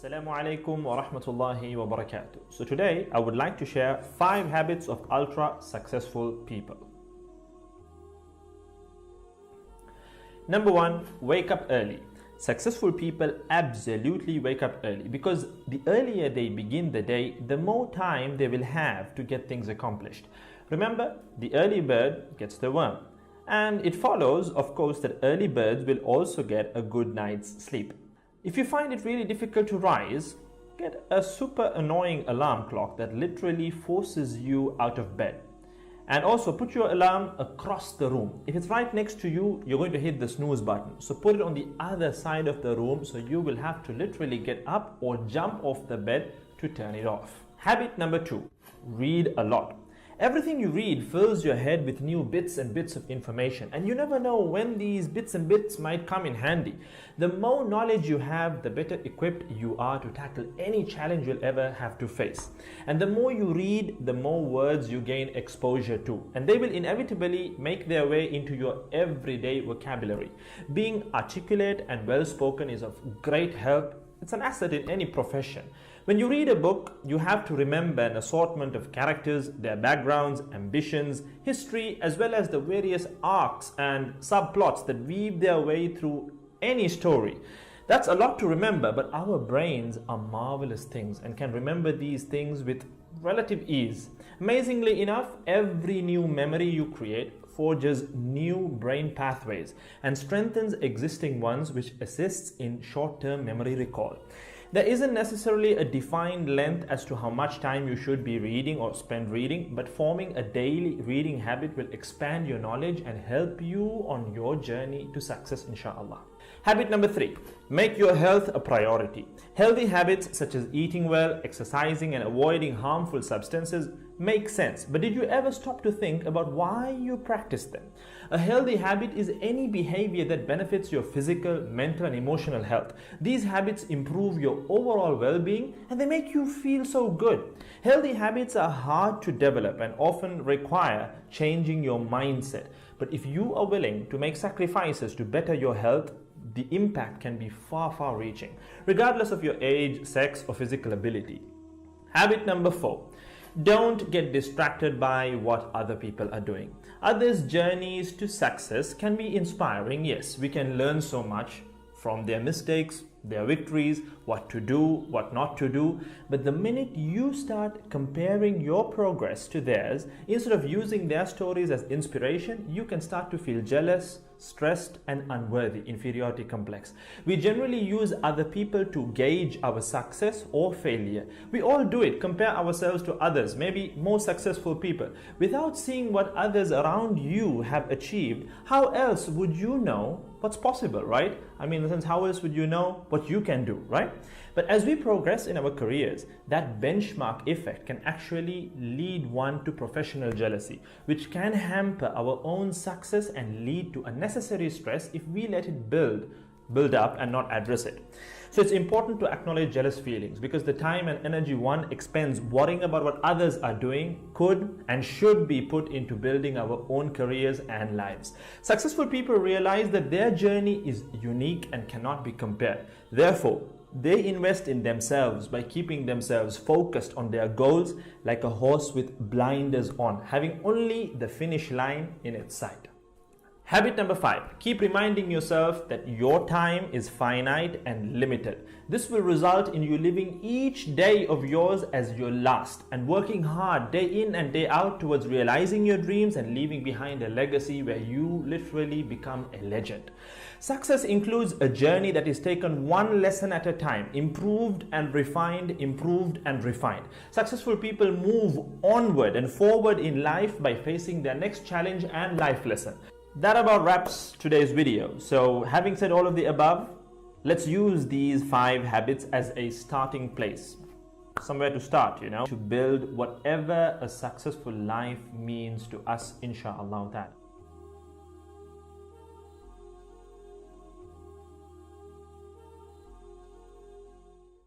Assalamu alaikum wa rahmatullahi wa barakatuh. So today I would like to share 5 habits of ultra successful people. Number 1, wake up early. Successful people absolutely wake up early because the earlier they begin the day, the more time they will have to get things accomplished. Remember, the early bird gets the worm. And it follows, of course, that early birds will also get a good night's sleep. If you find it really difficult to rise, get a super annoying alarm clock that literally forces you out of bed. And also put your alarm across the room. If it's right next to you, you're going to hit the snooze button. So put it on the other side of the room so you will have to literally get up or jump off the bed to turn it off. Habit number 2, read a lot. Everything you read fills your head with new bits and bits of information, and you never know when these bits and bits might come in handy. The more knowledge you have, the better equipped you are to tackle any challenge you'll ever have to face. And the more you read, the more words you gain exposure to, and they will inevitably make their way into your everyday vocabulary. Being articulate and well-spoken is of great help. It's an asset in any profession. When you read a book, you have to remember an assortment of characters, their backgrounds, ambitions, history, as well as the various arcs and subplots that weave their way through any story. That's a lot to remember, but our brains are marvelous things and can remember these things with relative ease. Amazingly enough, every new memory you create forges new brain pathways and strengthens existing ones, which assists in short-term memory recall. There isn't necessarily a defined length as to how much time you should be reading or spend reading, but forming a daily reading habit will expand your knowledge and help you on your journey to success, inshallah. Habit number 3, make your health a priority. Healthy habits such as eating well, exercising, and avoiding harmful substances make sense, but did you ever stop to think about why you practice them? A healthy habit is any behavior that benefits your physical, mental, and emotional health. These habits improve your overall well-being and they make you feel so good. Healthy habits are hard to develop and often require changing your mindset. But if you are willing to make sacrifices to better your health, the impact can be far reaching, regardless of your age, sex, or physical ability. Habit number 4. Don't get distracted by what other people are doing. Others' journeys to success can be inspiring. Yes, we can learn so much from their mistakes, their victories, what to do, what not to do. But the minute you start comparing your progress to theirs, instead of using their stories as inspiration, you can start to feel jealous, stressed, and unworthy, inferiority complex. We generally use other people to gauge our success or failure. We all do it, compare ourselves to others, maybe more successful people. Without seeing what others around you have achieved, how else would you know what's possible, right? I mean, in the sense, how else would you know what you can do, right? But as we progress in our careers, that benchmark effect can actually lead one to professional jealousy, which can hamper our own success and lead to unnecessary stress if we let it build up and not address it. So it's important to acknowledge jealous feelings because the time and energy one expends worrying about what others are doing could and should be put into building our own careers and lives. Successful people realize that their journey is unique and cannot be compared. Therefore, they invest in themselves by keeping themselves focused on their goals like a horse with blinders on, having only the finish line in its sight. Habit number 5, keep reminding yourself that your time is finite and limited. This will result in you living each day of yours as your last and working hard day in and day out towards realizing your dreams and leaving behind a legacy where you literally become a legend. Success includes a journey that is taken one lesson at a time, improved and refined, improved and refined. Successful people move onward and forward in life by facing their next challenge and life lesson. That about wraps today's video. So having said all of the above, let's use these 5 habits as a starting place. Somewhere to start, to build whatever a successful life means to us, inshallah ta'ala.